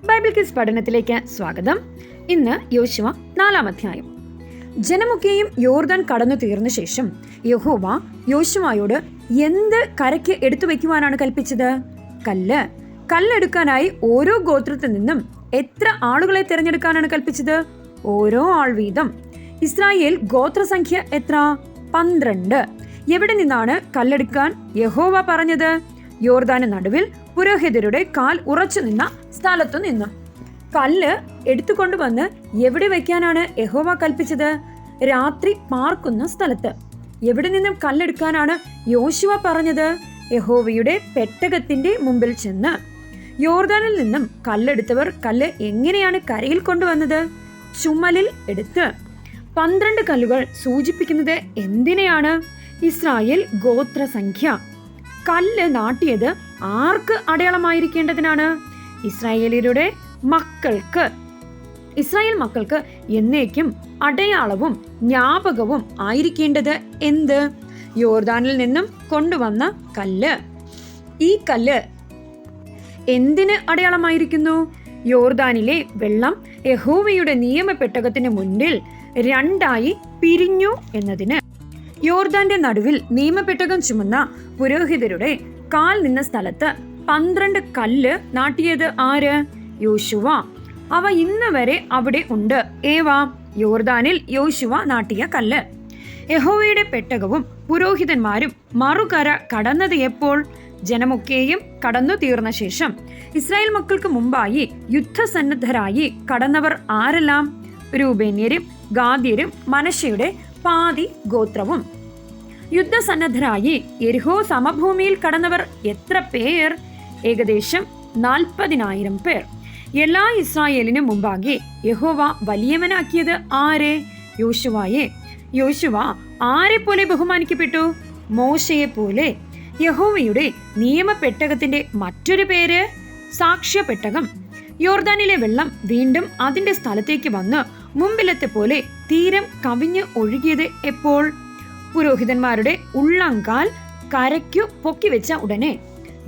Bible quiz പഠനത്തിലേക്ക് സ്വാഗതം. ഇന്ന് യോശുവ 4-ാം അധ്യായം. ജനമൊക്കെയും യോർദാൻ കടന്നു തീർന്ന ശേഷം യഹോവ യോശുവയോട് എന്ത് കരയ്ക്ക് എടുത്തു വയ്ക്കുവാനാണ് കൽപ്പിച്ചത്? കല്ലെടുക്കാനായി ഓരോ ഗോത്രത്തിൽ നിന്നും എത്ര ആളുകളെ തിരഞ്ഞെടുക്കാനാണ് കൽപ്പിച്ചത്? ഓരോ ആൾ വീതം. ഇസ്രായേൽ ഗോത്രസംഖ്യ എത്ര? 12. എവിടെ നിന്നാണ് കല്ലെടുക്കാൻ യഹോവ പറഞ്ഞത്? യോർദാന് നടുവിൽ പുരോഹിതരുടെ കാൽ ഉറച്ചു നിന്ന സ്ഥലത്തു നിന്ന്. കല്ല് എടുത്തുകൊണ്ടുവന്ന് എവിടെ വയ്ക്കാനാണ് യഹോവ കൽപ്പിച്ചത്? രാത്രി പാർക്കുന്ന സ്ഥലത്ത്. എവിടെ നിന്നും കല്ലെടുക്കാനാണ് യോശുവ പറഞ്ഞത്? യഹോവയുടെ പെട്ടകത്തിന്റെ മുമ്പിൽ ചെന്ന്. യോർദാനിൽ നിന്നും കല്ലെടുത്തവർ കല്ല് എങ്ങനെയാണ് കരയിൽ കൊണ്ടുവന്നത്? ചുമലിൽ എടുത്ത്. 12 കല്ലുകൾ സൂചിപ്പിക്കുന്നത് എന്തിനെയാണ്? ഇസ്രായേൽ ഗോത്രസംഖ്യ. കല്ല് നാട്ടിയത് ആർക്ക് അടയാളമായിരിക്കേണ്ടതിനാണ്? ഇസ്രായേലിയരുടെ മക്കൾക്ക്. ഇസ്രായേൽ മക്കൾക്ക് എന്നേക്കും അടയാളവും ജ്ഞാപകവും ആയിരിക്കേണ്ടത് എന്ത്? യോർദാനിൽ നിന്നും കൊണ്ടുവന്ന കല്ല്. ഈ കല്ല് എന്തിന് അടയാളമായിരിക്കുന്നു? യോർദാനിലെ വെള്ളം യഹോവയുടെ നിയമപെട്ടകത്തിന് മുന്നിൽ 2 പിരിഞ്ഞു എന്നതിന്. യോർദാന്റെ നടുവിൽ നിയമപെട്ടകം ചുമന്ന പുരോഹിതരുടെ കാൽ നിന്ന സ്ഥലത്ത് 12 കല്ല് നാട്ടിയത് ആര്? യോശുവ. അവ ഇന്ന് വരെ അവിടെ ഉണ്ട്. യോർദാനിൽ യോശുവ നാട്ടിയ കല്ല്. യഹോവയുടെ പെട്ടകവും പുരോഹിതന്മാരും മറുകര കടന്നത് എപ്പോൾ? ജനമൊക്കെയും കടന്നു തീർന്ന ശേഷം. ഇസ്രായേൽ മക്കൾക്ക് മുമ്പായി യുദ്ധസന്നദ്ധരായി കടന്നവർ ആരെല്ലാം? രൂബേന്യരും ഗാദ്യരും മനശ്ശയുടെ പാതി ഗോത്രവും. യുദ്ധസന്നദ്ധരായി യെരിഹോ സമഭൂമിയിൽ കടന്നവർ എത്ര പേർ? ഏകദേശം 40,000 പേർ. എല്ലാ ഇസ്രായേലിനും മുമ്പാകെ യഹോവ വലിയവനാക്കിയത് ആരെ? യോശുവയെ. യോശുവ ആരെ പോലെ ബഹുമാനിക്കപ്പെട്ടു? മോശയെ പോലെ. യഹോവയുടെ നിയമപെട്ടകത്തിന്റെ മറ്റൊരു പേര് സാക്ഷ്യപ്പെട്ടകം. യോർദാനിലെ വെള്ളം വീണ്ടും അതിന്റെ സ്ഥലത്തേക്ക് വന്ന് മുമ്പിലത്തെ പോലെ തീരം കവിഞ്ഞ് ഒഴുകിയത് എപ്പോൾ? പുരോഹിതന്മാരുടെ ഉള്ളങ്കാൽ കരയ്ക്കു പൊക്കിവെച്ച ഉടനെ.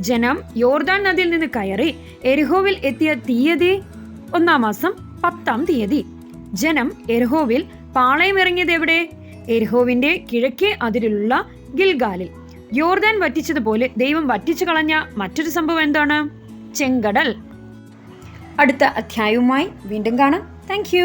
ജനം യോർദാൻ നദിയിൽ നിന്ന് കയറി യെരിഹോവിൽ എത്തിയ തീയതി 1-ാം മാസം 10-ാം തീയതി. ജനം യെരിഹോവിൽ പാളയമിറങ്ങിയത് എവിടെ? യെരിഹോവിന്റെ കിഴക്കേ അതിരിലുള്ള ഗിൽഗാലിൽ. യോർദാൻ വറ്റിച്ചതുപോലെ ദൈവം വറ്റിച്ചു കളഞ്ഞ മറ്റൊരു സംഭവം എന്താണ്? ചെങ്കടൽ. അടുത്ത അധ്യായവുമായി വീണ്ടും കാണാം. Thank you.